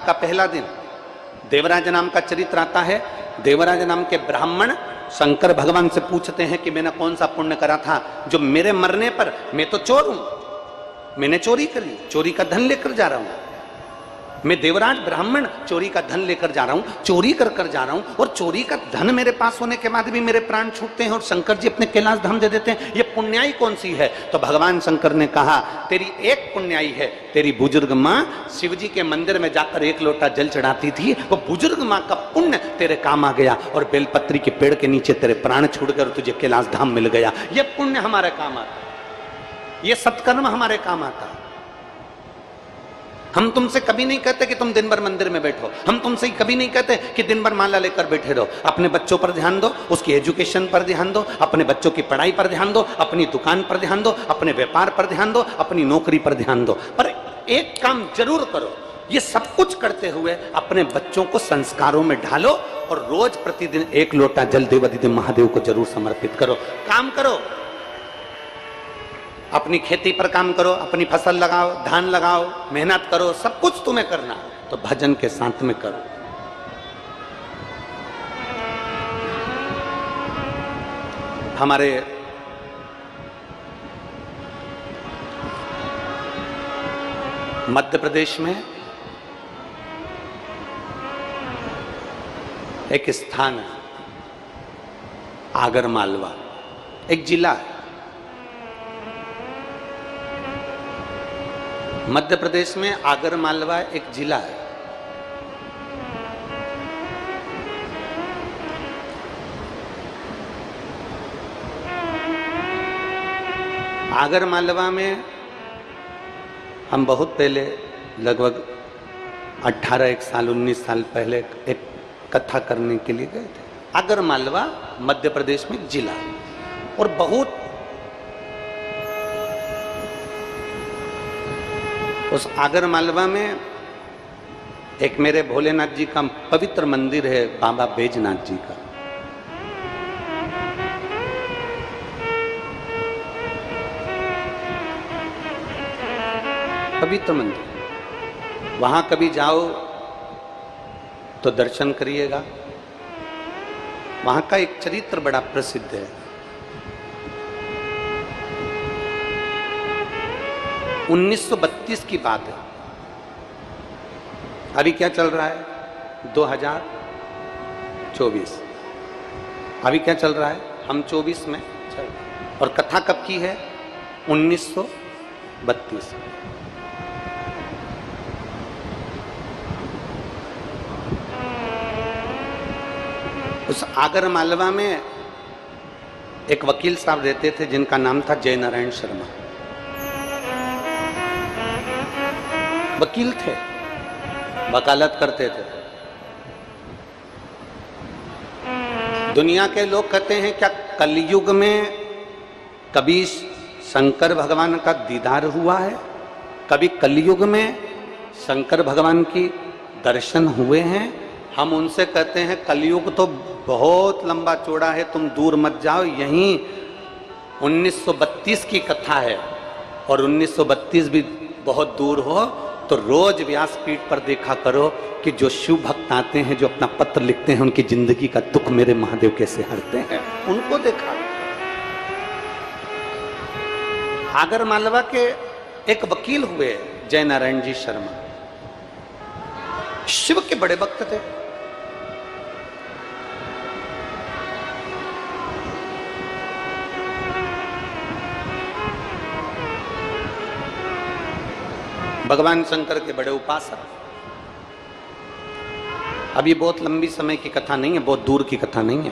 का पहला दिन देवराज नाम का चरित्र आता है। देवराज नाम के ब्राह्मण शंकर भगवान से पूछते हैं कि मैंने कौन सा पुण्य करा था जो मेरे मरने पर, मैं तो चोर हूं, मैंने चोरी करी, चोरी का धन लेकर जा रहा हूं, मैं देवराज ब्राह्मण चोरी का धन लेकर जा रहा हूं, चोरी कर कर जा रहा हूं, और चोरी का धन मेरे पास होने के बाद भी मेरे प्राण छूटते हैं और शंकर जी अपने कैलाश धाम दे देते हैं, ये पुण्याई कौन सी है? तो भगवान शंकर ने कहा तेरी एक पुण्याई है, तेरी बुजुर्ग माँ शिव जी के मंदिर में जाकर एक लोटा जल चढ़ाती थी, वो बुजुर्ग माँ का पुण्य तेरे काम आ गया और बेलपत्री के पेड़ के नीचे तेरे प्राण छूट गए और तुझे कैलाश धाम मिल गया। ये पुण्य हमारे काम आता है, ये सत्कर्म हमारे काम आता है। हम तुमसे कभी नहीं कहते कि तुम दिन भर मंदिर में बैठो, हम तुमसे कभी नहीं कहते कि दिन भर माला लेकर बैठे रहो। अपने बच्चों पर ध्यान दो, उसकी एजुकेशन पर ध्यान दो, अपने बच्चों की पढ़ाई पर ध्यान दो, अपनी दुकान पर ध्यान दो, अपने व्यापार पर ध्यान दो, अपनी नौकरी पर ध्यान दो। पर एक काम जरूर करो, ये सब कुछ करते हुए अपने बच्चों को संस्कारों में ढालो और रोज प्रतिदिन एक लोटा जल देवाधिदेव महादेव को जरूर समर्पित करो। काम करो, अपनी खेती पर काम करो, अपनी फसल लगाओ, धान लगाओ, मेहनत करो, सब कुछ तुम्हें करना, तो भजन के साथ में करो। हमारे मध्य प्रदेश में एक स्थान है आगर मालवा, एक जिला है। मध्य प्रदेश में आगर मालवा एक जिला है। आगर मालवा में हम बहुत पहले, लगभग 18 साल 19 साल पहले एक कथा करने के लिए गए थे। आगर मालवा मध्य प्रदेश में जिला, और बहुत उस आगर मालवा में एक मेरे भोलेनाथ जी का पवित्र मंदिर है, बाबा बैजनाथ जी का। पवित्र मंदिर, वहां कभी जाओ तो दर्शन करिएगा। वहां का एक चरित्र बड़ा प्रसिद्ध है। 1932 की बात है। अभी क्या चल रहा है? 2024। अभी क्या चल रहा है? हम 24 में चल रहे हैं। और कथा कब की है? 1932। उस आगर मालवा में एक वकील साहब रहते थे जिनका नाम था जय नारायण शर्मा। वकील थे, वकालत करते थे। दुनिया के लोग कहते हैं क्या कलयुग में कभी शंकर भगवान का दीदार हुआ है? कभी कलयुग में शंकर भगवान की दर्शन हुए हैं? हम उनसे कहते हैं कलयुग तो बहुत लंबा चौड़ा है, तुम दूर मत जाओ, यहीं 1932 की कथा है, और 1932 भी बहुत दूर हो तो रोज व्यासपीठ पर देखा करो कि जो शिव भक्त आते हैं, जो अपना पत्र लिखते हैं, उनकी जिंदगी का दुख मेरे महादेव कैसे हरते हैं, उनको देखा। आगर मालवा के एक वकील हुए जय नारायण जी शर्मा, शिव के बड़े भक्त थे। भगवान शंकर के बड़े उपासक। अब ये बहुत लंबी समय की कथा नहीं है, बहुत दूर की कथा नहीं है,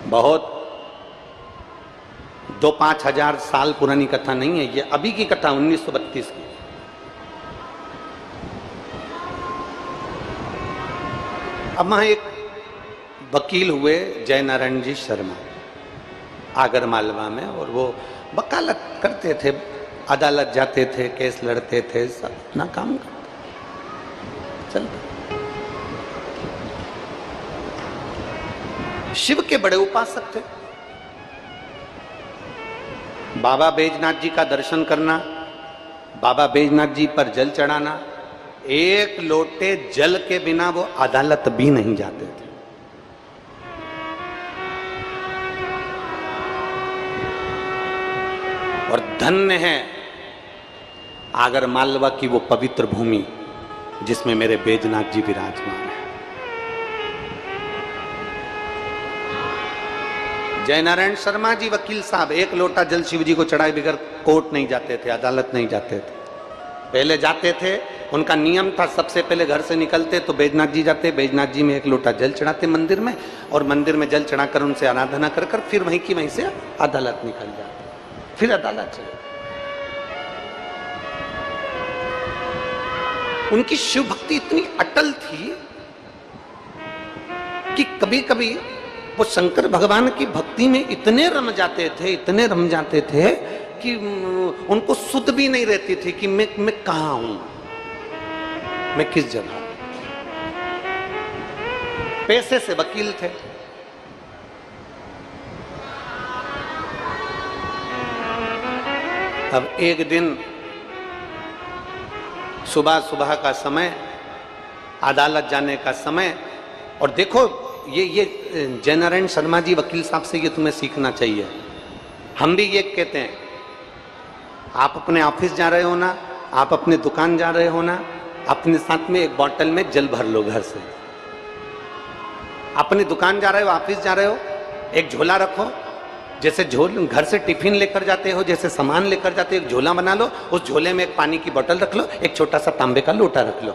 बहुत 2-5 हजार साल पुरानी कथा नहीं है, ये अभी की कथा 1932 की। अब वहां एक वकील हुए जय नारायण जी शर्मा आगर मालवा में, और वो वकालत करते थे, अदालत जाते थे, केस लड़ते थे, सब अपना काम करते चलते। शिव के बड़े उपासक थे। बाबा बैजनाथ जी का दर्शन करना, बाबा बैजनाथ जी पर जल चढ़ाना, एक लोटे जल के बिना वो अदालत भी नहीं जाते थे। और धन्य है आगर मालवा की वो पवित्र भूमि जिसमें मेरे बैजनाथ जी विराजमान है। जयनारायण शर्मा जी वकील साहब एक लोटा जल शिव जी को चढ़ाए बगैर कोर्ट नहीं जाते थे, अदालत नहीं जाते थे। पहले जाते थे, उनका नियम था, सबसे पहले घर से निकलते तो बैजनाथ जी जाते, बैजनाथ जी में एक लोटा जल चढ़ाते मंदिर में, और मंदिर में जल चढ़ाकर उनसे आराधना कर कर फिर वहीं की वहीं से अदालत निकल जाते, फिर अदालत चले। उनकी शिव भक्ति इतनी अटल थी कि कभी कभी वो शंकर भगवान की भक्ति में इतने रम जाते थे, इतने रम जाते थे कि उनको सुध भी नहीं रहती थी कि मैं कहां हूं, मैं किस जगह। पैसे से वकील थे, अब एक दिन सुबह सुबह का समय, अदालत जाने का समय, और देखो ये जयनारायण शर्मा जी वकील साहब से ये तुम्हें सीखना चाहिए। हम भी ये कहते हैं, आप अपने ऑफिस जा रहे हो ना, आप अपने दुकान जा रहे हो ना, अपने साथ में एक बोतल में जल भर लो घर से। अपनी दुकान जा रहे हो, ऑफिस जा रहे हो, एक झोला रखो, जैसे घर से टिफिन लेकर जाते हो, जैसे सामान लेकर जाते हो, एक झोला बना लो, उस झोले में एक पानी की बोतल रख लो, एक छोटा सा तांबे का लोटा रख लो।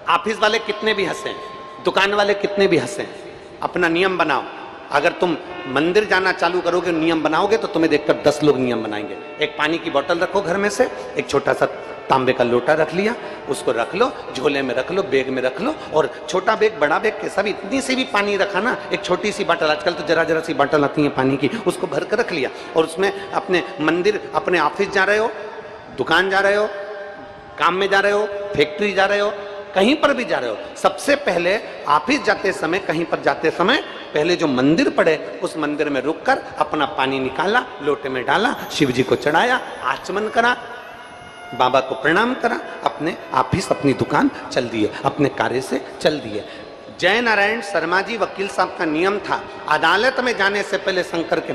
ऑफिस वाले कितने भी हंसे, दुकान वाले कितने भी हंसे, अपना नियम बनाओ। अगर तुम मंदिर जाना चालू करोगे, नियम बनाओगे, तो तुम्हें देखकर 10 लोग नियम बनाएंगे। एक पानी की बोतल रखो घर में से, एक छोटा सा तांबे का लोटा रख लिया, उसको रख लो, झोले में रख लो, बैग में रख लो, और छोटा बैग बड़ा बैग कैसा भी, इतनी सी भी पानी रखा ना, एक छोटी सी बोतल, आजकल तो जरा जरा सी बोतल आती है पानी की, उसको भर कर रख लिया, और उसमें अपने मंदिर, अपने ऑफिस जा रहे हो, दुकान जा रहे हो, काम में जा रहे हो, फैक्ट्री जा रहे हो, कहीं पर भी जा रहे हो, सबसे पहले ऑफिस जाते समय, कहीं पर जाते समय, पहले जो मंदिर पड़े उस मंदिर में रुककर अपना पानी निकाला, लोटे में डाला, शिव जी को चढ़ाया, आचमन करा, बाबा को प्रणाम करा, अपने ऑफिस, अपनी दुकान चल दिए, अपने कार्य से चल दिए। जयनारायण शर्मा जी वकील साहब का नियम था, अदालत में जाने से पहले शंकर के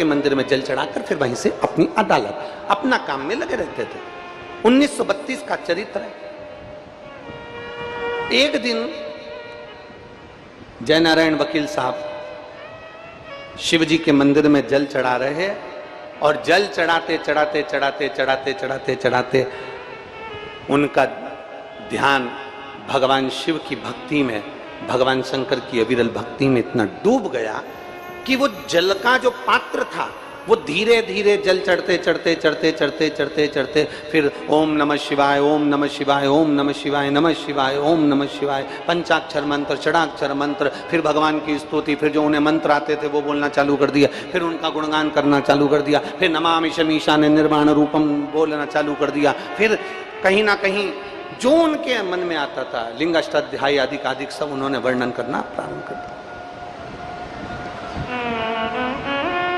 मंदिर में जल चढ़ाकर फिर वहीं से अपनी अदालत, अपना काम में लगे रहते थे। 1932 का चरित्र है। एक दिन जयनारायण वकील साहब शिव जी के मंदिर में जल चढ़ा रहे हैं, और जल चढ़ाते चढ़ाते चढ़ाते चढ़ाते चढ़ाते चढ़ाते उनका ध्यान भगवान शिव की भक्ति में, भगवान शंकर की अविरल भक्ति में इतना डूब गया कि वो जल का जो पात्र था वो धीरे धीरे जल चढ़ते चढ़ते चढ़ते चढ़ते चढ़ते चढ़ते फिर ओम नमः शिवाय, ओम नमः शिवाय, ओम नमः शिवाय, नमः शिवाय, ओम नमः शिवाय, पंचाक्षर मंत्र, षडाक्षर मंत्र, फिर भगवान की स्तुति, फिर जो उन्हें मंत्र आते थे वो बोलना चालू कर दिया, फिर उनका गुणगान करना चालू कर दिया, फिर नमामि शमीशान निर्वाण रूपम बोलना चालू कर दिया, फिर कहीं ना कहीं जो उनके मन में आता था लिंग अष्टाध्यायी अधिक सब उन्होंने वर्णन करना प्रारंभ कर दिया।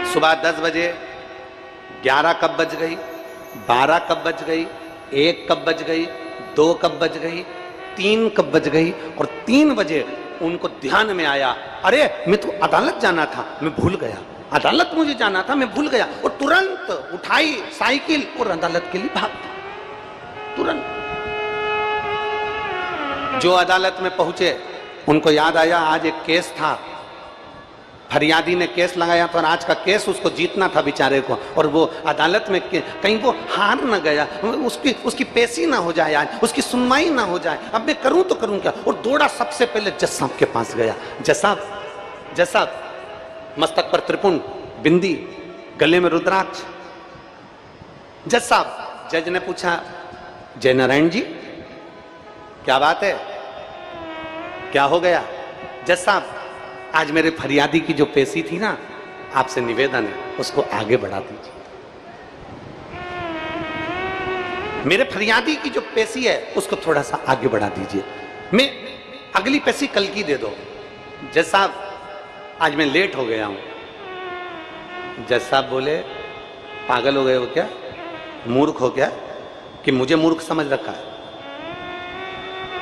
सुबह 10 बजे, 11 कब बज गई, 12 कब बज गई, 1 कब बज गई, 2 कब बज गई, 3 कब बज गई, और 3 बजे उनको ध्यान में आया, अरे मैं तो अदालत जाना था, मैं भूल गया, अदालत मुझे जाना था, मैं भूल गया, और तुरंत उठाई साइकिल और अदालत के लिए भाग गया तुरंत। जो अदालत में पहुंचे उनको याद आया आज एक केस था, फरियादी ने केस लगाया था और आज का केस उसको जीतना था बेचारे को, और वो अदालत में कहीं वो हार न गया, उसकी पेशी ना हो जाए, आज उसकी सुनवाई ना हो जाए, अब मैं करूं तो करूं क्या, और दौड़ा सबसे पहले जज साहब के पास गया। जज साहब मस्तक पर त्रिपुंड, बिंदी, गले में रुद्राक्ष। जज साहब, जज ने पूछा जयनारायण जी क्या बात है, क्या हो गया? जज साहब आज मेरे फरियादी की जो पेशी थी ना, आपसे निवेदन है उसको आगे बढ़ा दीजिए। मेरे फरियादी की जो पेशी है उसको थोड़ा सा आगे बढ़ा दीजिए, मैं अगली पेशी कल की दे दो। जज साहब आज मैं लेट हो गया हूं। जज साहब बोले पागल हो गए हो क्या, मूर्ख हो क्या कि मुझे मूर्ख समझ रखा है?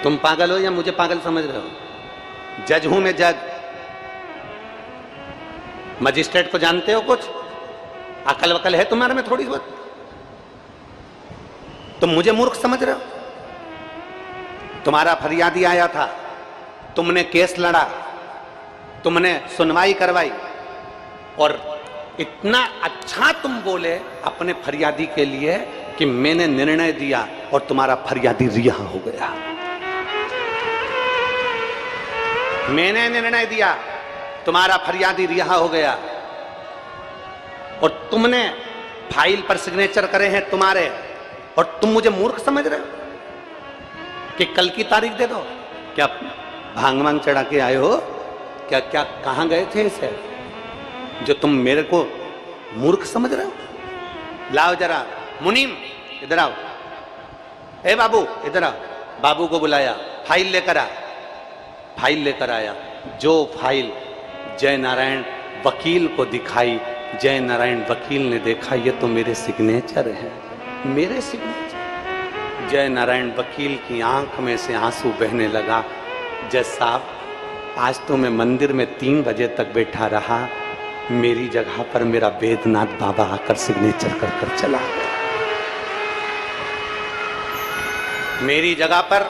तुम पागल हो या मुझे पागल समझ रहे हो? जज हूं मैं, जज। मजिस्ट्रेट को जानते हो कुछ? अकल वकल है तुम्हारे में थोड़ी बहुत? तुम मुझे मूर्ख समझ रहे हो? तुम्हारा फरियादी आया था, तुमने केस लड़ा, तुमने सुनवाई करवाई और इतना अच्छा तुम बोले अपने फरियादी के लिए कि मैंने निर्णय दिया और तुम्हारा फरियादी रिहा हो गया। मैंने निर्णय दिया, तुम्हारा फरियादी रिहा हो गया और तुमने फाइल पर सिग्नेचर करे हैं तुम्हारे, और तुम मुझे मूर्ख समझ रहे हो कि कल की तारीख दे दो? क्या भांग वांग चढ़ा के आए हो? क्या क्या कहां गए थे इसे जो तुम मेरे को मूर्ख समझ रहे हो? लाओ जरा, मुनीम इधर आओ, ए बाबू इधर आओ। बाबू को बुलाया, फाइल लेकर आ। फाइल लेकर आया। जो फाइल जय नारायण वकील को दिखाई, जय नारायण वकील ने देखा ये तो मेरे सिग्नेचर है, मेरे सिग्नेचर। जय नारायण वकील की आंख में से आंसू बहने लगा। जज साहब, आज तो मैं मंदिर में 3 बजे तक बैठा रहा, मेरी जगह पर मेरा वेदनाथ बाबा आकर सिग्नेचर कर कर चला गया। मेरी जगह पर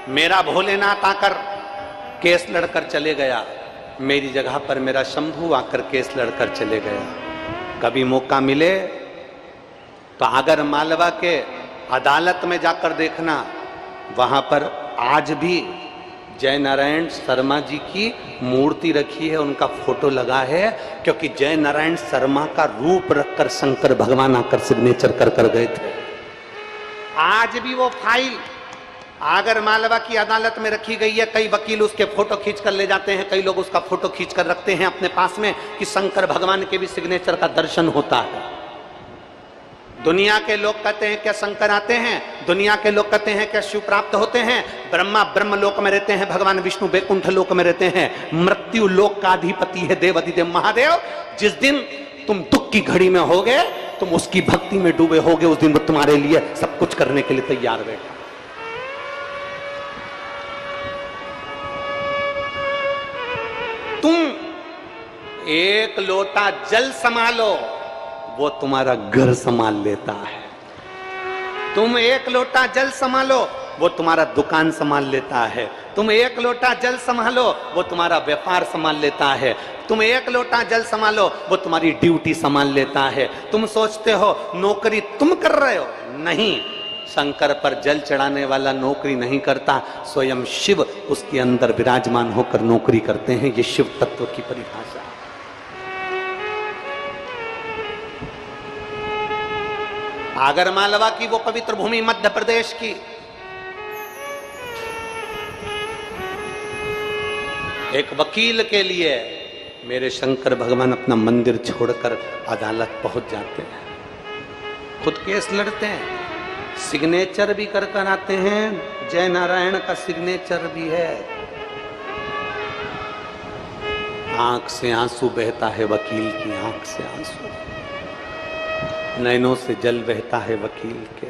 मेरा भोलेनाथ आकर केस लड़कर चले गया। मेरी जगह पर मेरा शंभू आकर केस लड़कर चले गया। कभी मौका मिले तो आगर मालवा के अदालत में जाकर देखना, वहां पर आज भी जय नारायण शर्मा जी की मूर्ति रखी है, उनका फोटो लगा है, क्योंकि जय नारायण शर्मा का रूप रखकर शंकर भगवान आकर सिग्नेचर कर कर गए थे। आज भी वो फाइल आगर मालवा की अदालत में रखी गई है। कई वकील उसके फोटो खींच कर ले जाते हैं, कई लोग उसका फोटो खींच कर रखते हैं अपने पास में कि शंकर भगवान के भी सिग्नेचर का दर्शन होता है। दुनिया के लोग कहते हैं क्या शंकर आते हैं, दुनिया के लोग कहते हैं क्या शिव प्राप्त होते हैं। ब्रह्मा ब्रह्म लोक में रहते हैं, भगवान विष्णु वैकुंठ लोक में रहते हैं। मृत्यु लोक का अधिपति है देवाधिदेव महादेव। जिस दिन तुम दुख की घड़ी में होगे, तुम उसकी भक्ति में डूबे होगे, उस दिन वो तुम्हारे लिए सब कुछ करने के लिए तैयार बैठा। तुम एक लोटा जल संभालो, वो तुम्हारा घर संभाल लेता है। तुम एक लोटा जल संभालो, वो तुम्हारा दुकान संभाल लेता है। तुम एक लोटा जल संभालो, वो तुम्हारा व्यापार संभाल लेता है। तुम एक लोटा जल संभालो, वो तुम्हारी ड्यूटी संभाल लेता है। तुम सोचते हो नौकरी तुम कर रहे हो, नहीं। शंकर पर जल चढ़ाने वाला नौकरी नहीं करता, स्वयं शिव उसके अंदर विराजमान होकर नौकरी करते हैं। ये शिव तत्व की परिभाषा। आगर मालवा की वो पवित्र भूमि मध्य प्रदेश की, एक वकील के लिए मेरे शंकर भगवान अपना मंदिर छोड़कर अदालत पहुंच जाते हैं, खुद केस लड़ते हैं, सिग्नेचर भी कर कर आते हैं। जय नारायण का सिग्नेचर भी है। आंख से आंसू बहता है वकील की, आंख से आंसू, नैनों से जल बहता है वकील के।